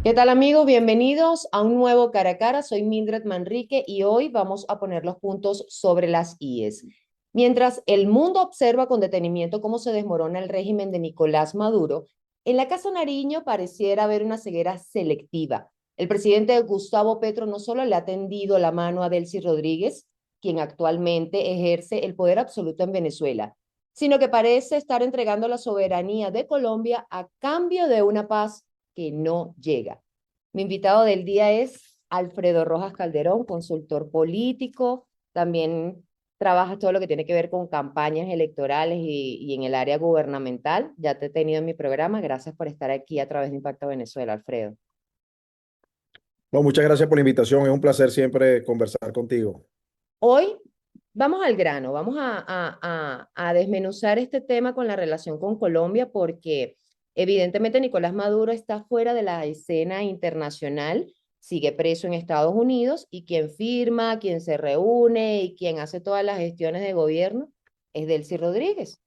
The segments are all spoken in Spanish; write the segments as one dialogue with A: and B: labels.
A: ¿Qué tal amigos? Bienvenidos a un nuevo Cara a Cara. Soy Mildred Manrique y hoy vamos a poner los puntos sobre las IES. Mientras el mundo observa con detenimiento cómo se desmorona el régimen de Nicolás Maduro, en la Casa Nariño pareciera haber una ceguera selectiva. El presidente Gustavo Petro no solo le ha tendido la mano a Delcy Rodríguez, quien actualmente ejerce el poder absoluto en Venezuela, sino que parece estar entregando la soberanía de Colombia a cambio de una paz que no llega. Mi invitado del día es Alfredo Rojas Calderón, consultor político, también trabaja todo lo que tiene que ver con campañas electorales y en el área gubernamental. Ya te he tenido en mi programa. Gracias por estar aquí a través de Impacto Venezuela, Alfredo.
B: No, muchas gracias por la invitación. Es un placer siempre conversar contigo.
A: Hoy vamos al grano, vamos a desmenuzar este tema con la relación con Colombia porque evidentemente Nicolás Maduro está fuera de la escena internacional, sigue preso en Estados Unidos y quien firma, quien se reúne y quien hace todas las gestiones de gobierno es Delcy Rodríguez.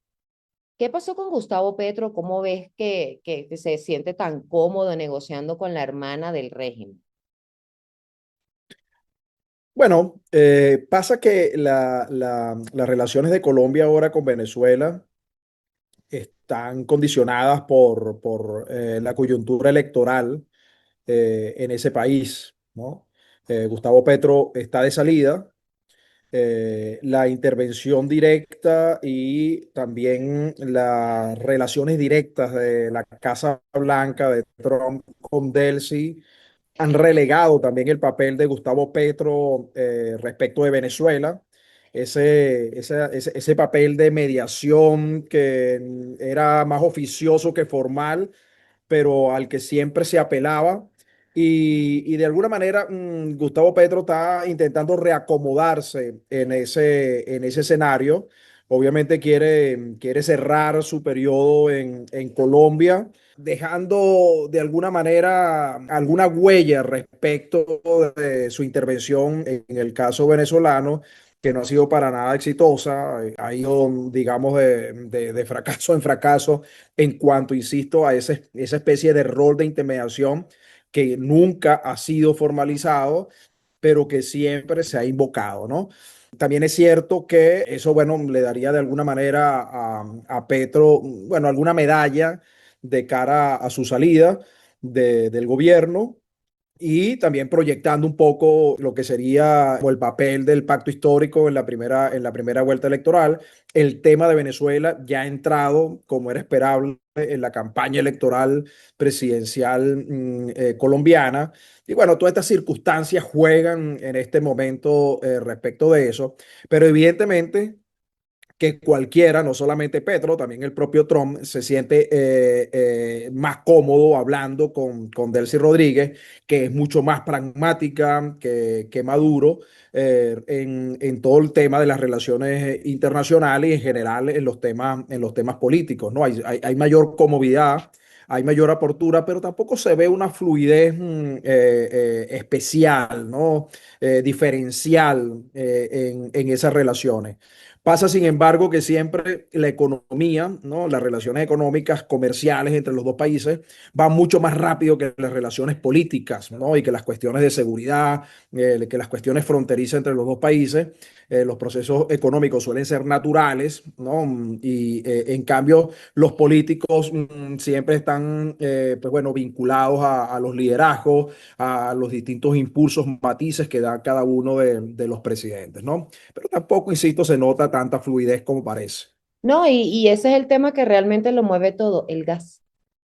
A: ¿Qué pasó con Gustavo Petro? ¿Cómo ves que se siente tan cómodo negociando con la hermana del régimen?
B: Bueno, pasa que las relaciones de Colombia ahora con Venezuela están condicionadas por la coyuntura electoral en ese país, ¿no? Gustavo Petro está de salida. La intervención directa y también las relaciones directas de la Casa Blanca de Trump con Delcy han relegado también el papel de Gustavo Petro respecto de Venezuela. Ese papel de mediación que era más oficioso que formal, pero al que siempre se apelaba. Y de alguna manera Gustavo Petro está intentando reacomodarse en ese escenario. Obviamente quiere cerrar su periodo en Colombia, dejando de alguna manera alguna huella respecto de su intervención en el caso venezolano, que no ha sido para nada exitosa, ha ido, digamos, de fracaso en fracaso en cuanto, insisto, a esa especie de rol de intermediación que nunca ha sido formalizado, pero que siempre se ha invocado, ¿no? También es cierto que eso, bueno, le daría de alguna manera a Petro, bueno, alguna medalla de cara a su salida del gobierno y también proyectando un poco lo que sería como el papel del pacto histórico en la primera vuelta electoral. El tema de Venezuela ya ha entrado, como era esperable, en la campaña electoral presidencial colombiana. Y bueno, todas estas circunstancias juegan en este momento respecto de eso, pero evidentemente que cualquiera, no solamente Petro, también el propio Trump, se siente más cómodo hablando con Delcy Rodríguez, que es mucho más pragmática que Maduro en todo el tema de las relaciones internacionales y en general en los temas políticos, ¿no? Hay mayor comodidad. Hay mayor apertura, pero tampoco se ve una fluidez especial, ¿no? Diferencial en esas relaciones. Pasa, sin embargo, que siempre la economía, ¿no? Las relaciones económicas, comerciales entre los dos países van mucho más rápido que las relaciones políticas, ¿no? Y que las cuestiones de seguridad, que las cuestiones fronterizas entre los dos países. Los procesos económicos suelen ser naturales, ¿no? Y en cambio, los políticos siempre están, pues bueno, vinculados a los liderazgos, a los distintos impulsos, matices que da cada uno de los presidentes, ¿no? Pero tampoco, insisto, se nota tanta fluidez como parece.
A: No, y ese es el tema que realmente lo mueve todo, el gas,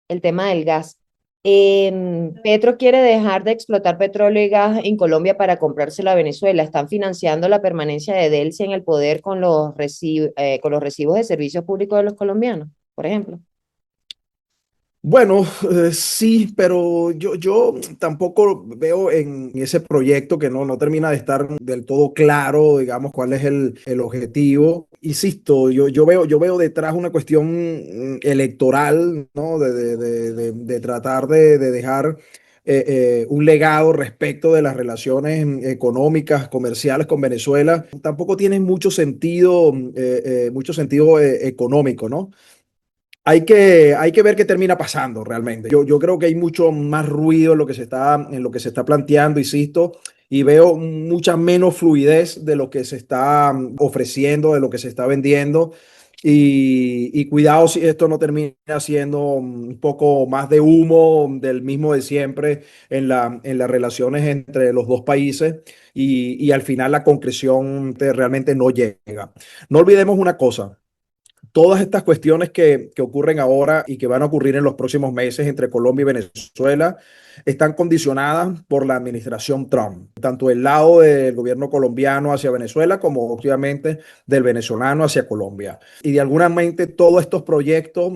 A: el tema del gas. Petro quiere dejar de explotar petróleo y gas en Colombia para comprárselo a Venezuela. Están financiando la permanencia de Delcy en el poder con los recibos de servicios públicos de los colombianos, por ejemplo.
B: Bueno, sí, pero yo tampoco veo en ese proyecto que no termina de estar del todo claro, digamos, cuál es el objetivo. Insisto, yo veo detrás una cuestión electoral, ¿no? De tratar de dejar un legado respecto de las relaciones económicas, comerciales con Venezuela. Tampoco tiene mucho sentido económico, ¿no? hay que ver qué termina pasando realmente. Yo creo que hay mucho más ruido en lo que se está planteando, insisto, y veo mucha menos fluidez de lo que se está ofreciendo, de lo que se está vendiendo. Y cuidado si esto no termina siendo un poco más de humo del mismo de siempre en las relaciones entre los dos países y al final la concreción realmente no llega. No olvidemos una cosa. Todas estas cuestiones que ocurren ahora y que van a ocurrir en los próximos meses entre Colombia y Venezuela están condicionadas por la administración Trump, tanto el lado del gobierno colombiano hacia Venezuela como obviamente del venezolano hacia Colombia. Y de alguna mente todos estos proyectos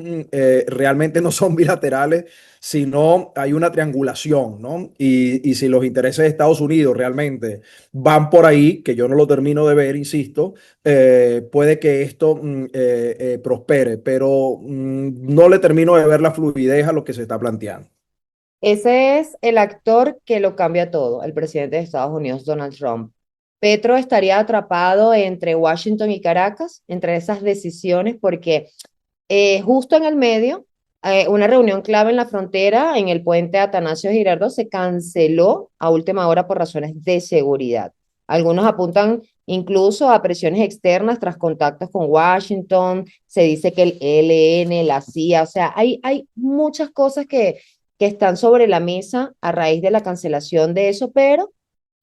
B: realmente no son bilaterales, sino hay una triangulación, ¿no? Y si los intereses de Estados Unidos realmente van por ahí, que yo no lo termino de ver, insisto, puede que esto prospere, pero no le termino de ver la fluidez a lo que se está planteando.
A: Ese es el actor que lo cambia todo, el presidente de Estados Unidos, Donald Trump. Petro estaría atrapado entre Washington y Caracas, entre esas decisiones, porque justo en el medio, una reunión clave en la frontera, en el puente Atanasio Girardot, se canceló a última hora por razones de seguridad. Algunos apuntan incluso a presiones externas tras contactos con Washington. Se dice que el ELN, la CIA, o sea, hay muchas cosas que están sobre la mesa a raíz de la cancelación de eso, pero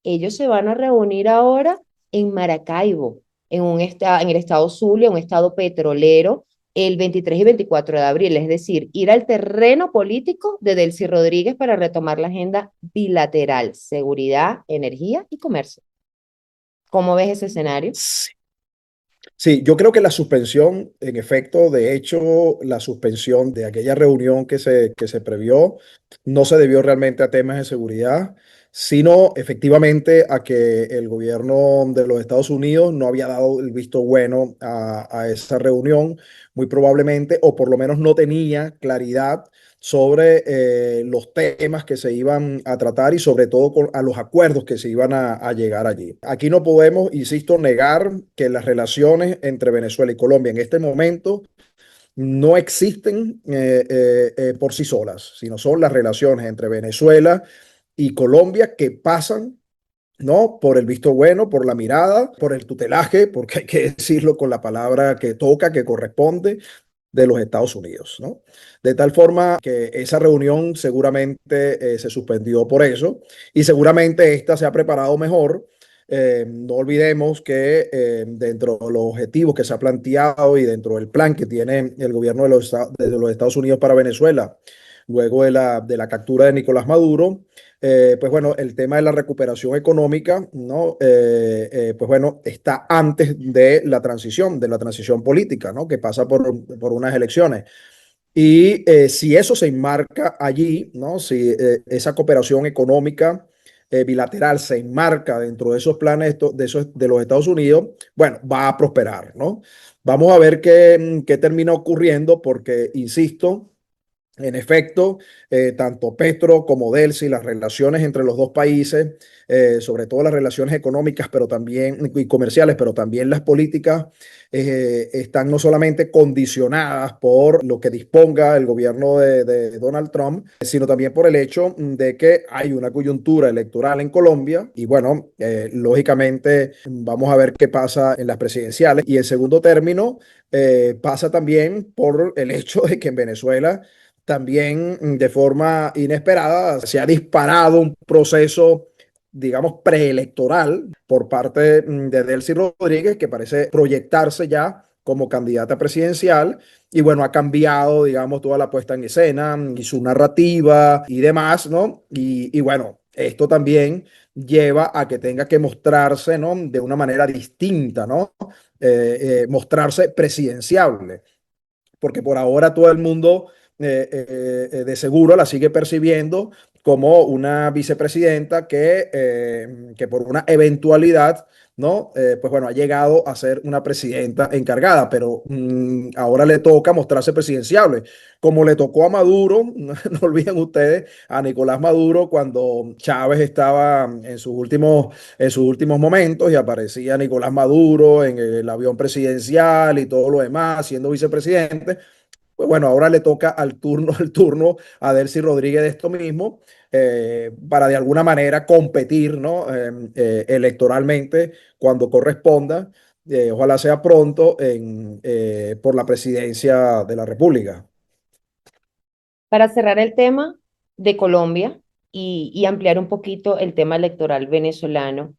A: ellos se van a reunir ahora en Maracaibo, en el estado Zulia, un estado petrolero, el 23 y 24 de abril, es decir, ir al terreno político de Delcy Rodríguez para retomar la agenda bilateral, seguridad, energía y comercio. ¿Cómo ves ese escenario?
B: Sí, yo creo que la suspensión, en efecto, de hecho, la suspensión de aquella reunión que se previó no se debió realmente a temas de seguridad, sino efectivamente a que el gobierno de los Estados Unidos no había dado el visto bueno a esa reunión, muy probablemente, o por lo menos no tenía claridad sobre los temas que se iban a tratar y sobre todo a los acuerdos que se iban a llegar allí. Aquí no podemos, insisto, negar que las relaciones entre Venezuela y Colombia en este momento no existen por sí solas, sino son las relaciones entre Venezuela y Colombia que pasan, ¿no? Por el visto bueno, por la mirada, por el tutelaje, porque hay que decirlo con la palabra que toca, que corresponde, de los Estados Unidos, ¿no? De tal forma que esa reunión seguramente se suspendió por eso y seguramente esta se ha preparado mejor. No olvidemos que dentro de los objetivos que se ha planteado y dentro del plan que tiene el gobierno de los Estados Unidos para Venezuela, luego de la captura de Nicolás Maduro, pues bueno, el tema de la recuperación económica, ¿no? Pues bueno, está antes de la transición política, ¿no? Que pasa por unas elecciones. Y si eso se enmarca allí, ¿no? Si esa cooperación económica bilateral se enmarca dentro de esos planes de los Estados Unidos, bueno, va a prosperar, ¿no? Vamos a ver qué termina ocurriendo porque, insisto, en efecto, tanto Petro como Delcy, las relaciones entre los dos países, sobre todo las relaciones económicas, pero también y comerciales, pero también las políticas, están no solamente condicionadas por lo que disponga el gobierno de Donald Trump, sino también por el hecho de que hay una coyuntura electoral en Colombia y bueno, lógicamente vamos a ver qué pasa en las presidenciales. Y en segundo término, pasa también por el hecho de que en Venezuela también de forma inesperada se ha disparado un proceso, digamos, preelectoral por parte de Delcy Rodríguez, que parece proyectarse ya como candidata presidencial. Y bueno, ha cambiado, digamos, toda la puesta en escena y su narrativa y demás, ¿no? Y bueno, esto también lleva a que tenga que mostrarse, ¿no? De una manera distinta, ¿no? Mostrarse presidenciable porque por ahora todo el mundo de seguro la sigue percibiendo como una vicepresidenta que por una eventualidad, ¿no? Pues bueno, ha llegado a ser una presidenta encargada, pero ahora le toca mostrarse presidenciable, como le tocó a Maduro, no, no olviden ustedes, a Nicolás Maduro cuando Chávez estaba en sus últimos momentos y aparecía Nicolás Maduro en el avión presidencial y todo lo demás, siendo vicepresidente. Pues bueno, ahora le toca al turno a Delcy Rodríguez de esto mismo, para de alguna manera competir, ¿no? Electoralmente cuando corresponda, ojalá sea pronto, por la presidencia de la República.
A: Para cerrar el tema de Colombia y ampliar un poquito el tema electoral venezolano,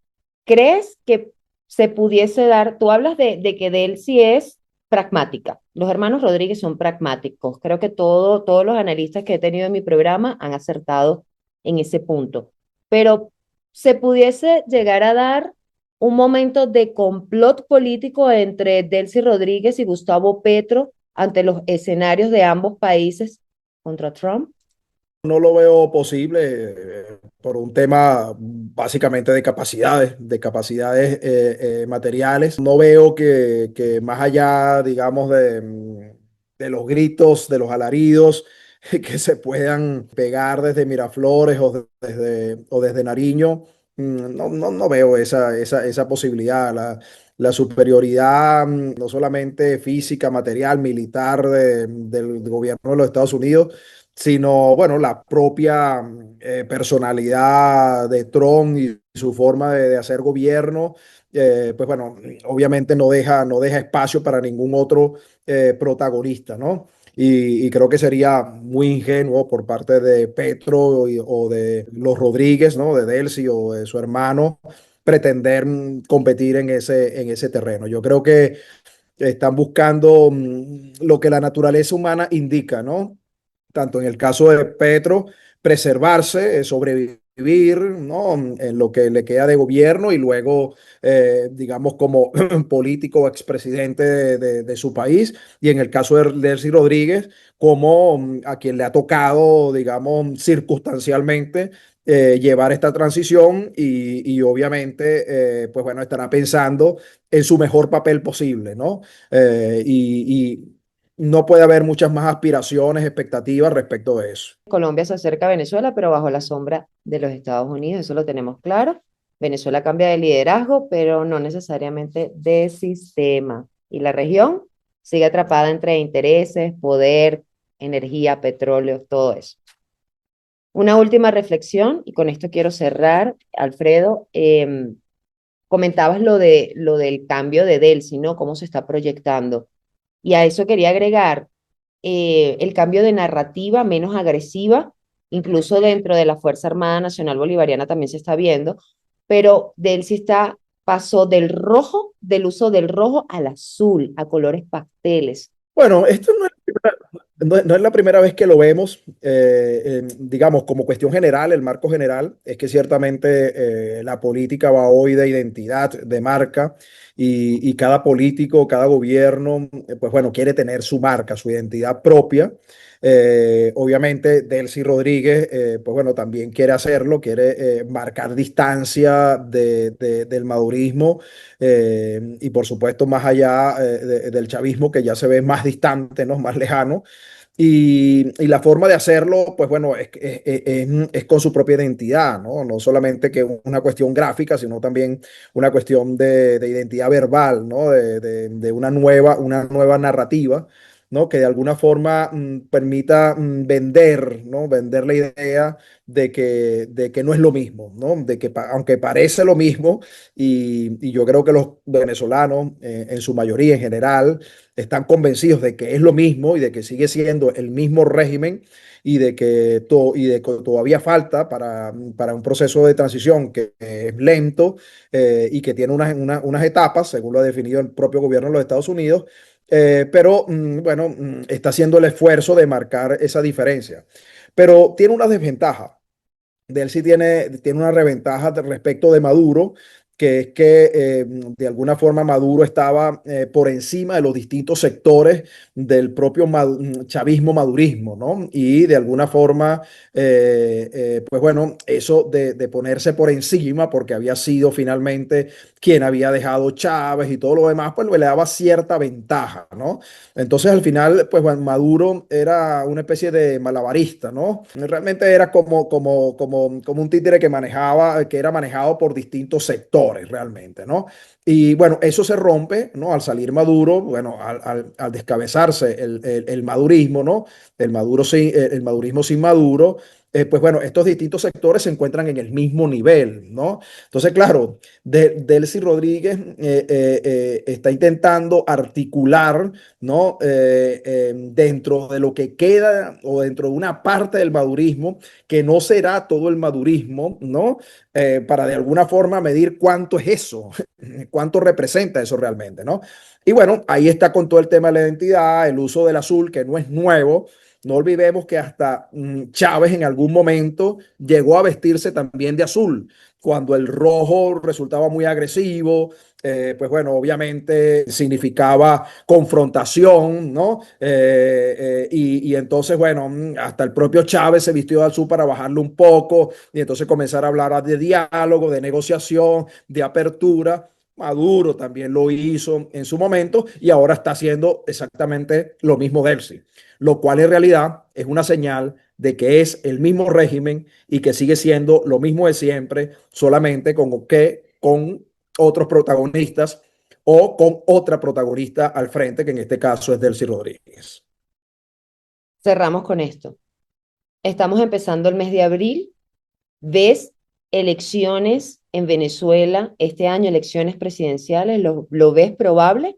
A: ¿crees que se pudiese dar, tú hablas de que Delcy es pragmática, los hermanos Rodríguez son pragmáticos, creo que todos los analistas que he tenido en mi programa han acertado en ese punto, pero se pudiese llegar a dar un momento de complot político entre Delcy Rodríguez y Gustavo Petro ante los escenarios de ambos países contra Trump.
B: No lo veo posible, por un tema básicamente de capacidades materiales. No veo que más allá, digamos, de los gritos, de los alaridos que se puedan pegar desde Miraflores o desde Nariño, no veo esa posibilidad. La superioridad, no solamente física, material, militar del gobierno de los Estados Unidos, sino, bueno, la propia personalidad de Trump y su forma de hacer gobierno, pues bueno, obviamente no deja espacio para ningún otro protagonista, ¿no? Y creo que sería muy ingenuo por parte de Petro o de los Rodríguez, ¿no? De Delcy o de su hermano, pretender competir en ese terreno. Yo creo que están buscando lo que la naturaleza humana indica, ¿no? Tanto en el caso de Petro, preservarse, sobrevivir, ¿no? En lo que le queda de gobierno y luego, digamos, como político o expresidente de su país. Y en el caso de Delcy Rodríguez, como a quien le ha tocado, digamos, circunstancialmente, llevar esta transición y obviamente, pues bueno, estará pensando en su mejor papel posible, ¿no? Y no puede haber muchas más aspiraciones, expectativas respecto de eso.
A: Colombia se acerca a Venezuela, pero bajo la sombra de los Estados Unidos, eso lo tenemos claro. Venezuela cambia de liderazgo, pero no necesariamente de sistema. Y la región sigue atrapada entre intereses, poder, energía, petróleo, todo eso. Una última reflexión, y con esto quiero cerrar, Alfredo. Comentabas lo del cambio de Delcy, ¿no? Cómo se está proyectando. Y a eso quería agregar el cambio de narrativa menos agresiva, incluso dentro de la Fuerza Armada Nacional Bolivariana también se está viendo, pero Delcy pasó del uso del rojo al azul, a colores pasteles.
B: Bueno, esto no es la primera vez que lo vemos, digamos, como cuestión general, el marco general es que ciertamente la política va hoy de identidad, de marca, y cada político, cada gobierno, pues bueno, quiere tener su marca, su identidad propia. Obviamente, Delcy Rodríguez, pues bueno, también quiere hacerlo, quiere marcar distancia del madurismo, y por supuesto más allá del chavismo, que ya se ve más distante, ¿no? Más lejano. Y la forma de hacerlo, pues bueno, es con su propia identidad, ¿no? No solamente que una cuestión gráfica, sino también una cuestión de identidad verbal, ¿no? De una nueva narrativa, ¿no? Que de alguna forma permita vender, ¿no? Vender la idea de que no es lo mismo, ¿no? De que aunque parece lo mismo, y yo creo que los venezolanos, en su mayoría en general, están convencidos de que es lo mismo y de que sigue siendo el mismo régimen y de que todavía falta para un proceso de transición que es lento, y que tiene unas etapas, según lo ha definido el propio gobierno de los Estados Unidos, pero bueno, está haciendo el esfuerzo de marcar esa diferencia. Pero tiene una desventaja. De él sí tiene una reventaja respecto de Maduro, que es que de alguna forma Maduro estaba por encima de los distintos sectores del propio chavismo madurismo, ¿no? Y de alguna forma, pues bueno, eso de ponerse por encima, porque había sido finalmente quien había dejado Chávez y todo lo demás, pues le daba cierta ventaja, ¿no? Entonces al final, pues bueno, Maduro era una especie de malabarista, ¿no? Realmente era como un títere que era manejado por distintos sectores. sectores realmente, ¿no? Y bueno, eso se rompe, ¿no? Al salir Maduro, bueno, al descabezarse el madurismo, ¿no? El madurismo sin Maduro, pues bueno, estos distintos sectores se encuentran en el mismo nivel, ¿no? Entonces, claro, Delcy Rodríguez está intentando articular, ¿no? Dentro de lo que queda o dentro de una parte del madurismo, que no será todo el madurismo, ¿no? Para de alguna forma medir cuánto es eso, cuánto representa eso realmente, ¿no? Y bueno, ahí está con todo el tema de la identidad, el uso del azul, que no es nuevo. No olvidemos que hasta Chávez en algún momento llegó a vestirse también de azul, cuando el rojo resultaba muy agresivo, pues bueno, obviamente significaba confrontación, ¿no? Y entonces, bueno, hasta el propio Chávez se vistió de azul para bajarlo un poco y entonces comenzar a hablar de diálogo, de negociación, de apertura. Maduro también lo hizo en su momento y ahora está haciendo exactamente lo mismo Delcy, lo cual en realidad es una señal de que es el mismo régimen y que sigue siendo lo mismo de siempre, solamente con otros protagonistas o con otra protagonista al frente, que en este caso es Delcy Rodríguez.
A: Cerramos con esto. Estamos empezando el mes de abril. ¿Ves elecciones en Venezuela este año, elecciones presidenciales? ¿Lo ves probable?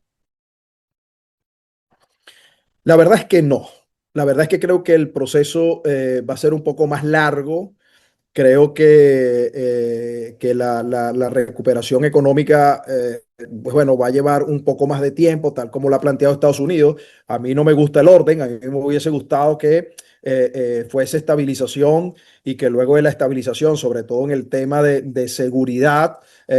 B: La verdad es que no. La verdad es que creo que el proceso va a ser un poco más largo. Creo que la recuperación económica, pues bueno, va a llevar un poco más de tiempo, tal como lo ha planteado Estados Unidos. A mí no me gusta el orden, a mí me hubiese gustado que fuese estabilización y que luego de la estabilización, sobre todo en el tema de seguridad,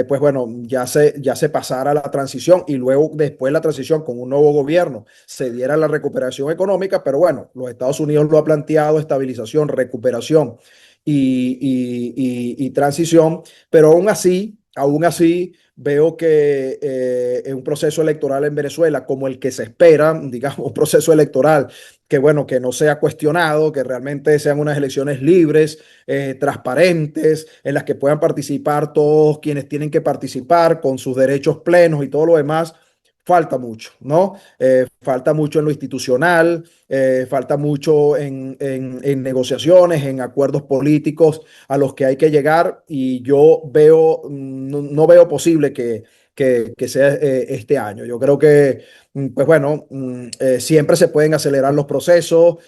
B: pues bueno, ya se pasara a la transición y luego después la transición con un nuevo gobierno se diera la recuperación económica, pero bueno, los Estados Unidos lo ha planteado, estabilización, recuperación y transición, pero aún así veo que en un proceso electoral en Venezuela como el que se espera, digamos, un proceso electoral que bueno, que no sea cuestionado, que realmente sean unas elecciones libres, transparentes, en las que puedan participar todos quienes tienen que participar con sus derechos plenos y todo lo demás. Falta mucho, ¿no? Falta mucho en lo institucional, falta mucho en negociaciones, en acuerdos políticos a los que hay que llegar y yo veo, no veo posible que sea este año. Yo creo que, pues bueno, siempre se pueden acelerar los procesos,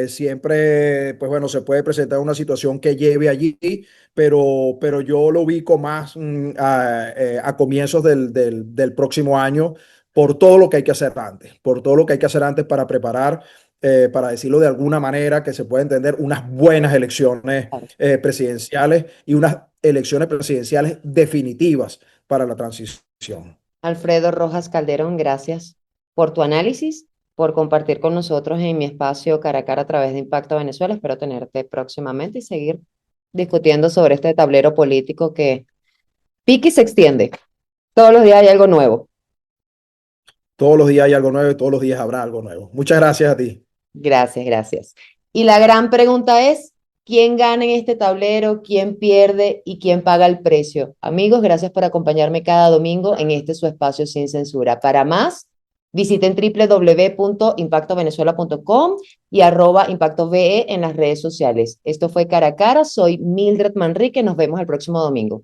B: siempre, pues bueno, se puede presentar una situación que lleve allí, pero yo lo ubico más a comienzos del próximo año por todo lo que hay que hacer antes, por todo lo que hay que hacer antes para preparar, para decirlo de alguna manera, que se pueda entender, unas buenas elecciones
A: Claro.
B: presidenciales y unas elecciones presidenciales definitivas para la transición.
A: Alfredo Rojas Calderón, gracias por tu análisis, por compartir con nosotros en mi espacio cara a cara a través de Impacto Venezuela. Espero tenerte próximamente y seguir discutiendo sobre este tablero político que pique y se extiende. Todos los días hay algo nuevo.
B: Todos los días hay algo nuevo y todos los días habrá algo nuevo. Muchas gracias a ti.
A: Gracias, gracias. Y la gran pregunta es, ¿quién gana en este tablero? ¿Quién pierde? ¿Y quién paga el precio? Amigos, gracias por acompañarme cada domingo en este su espacio sin censura. Para más, visiten www.impactovenezuela.com y @ImpactoVE en las redes sociales. Esto fue Cara a Cara. Soy Mildred Manrique. Nos vemos el próximo domingo.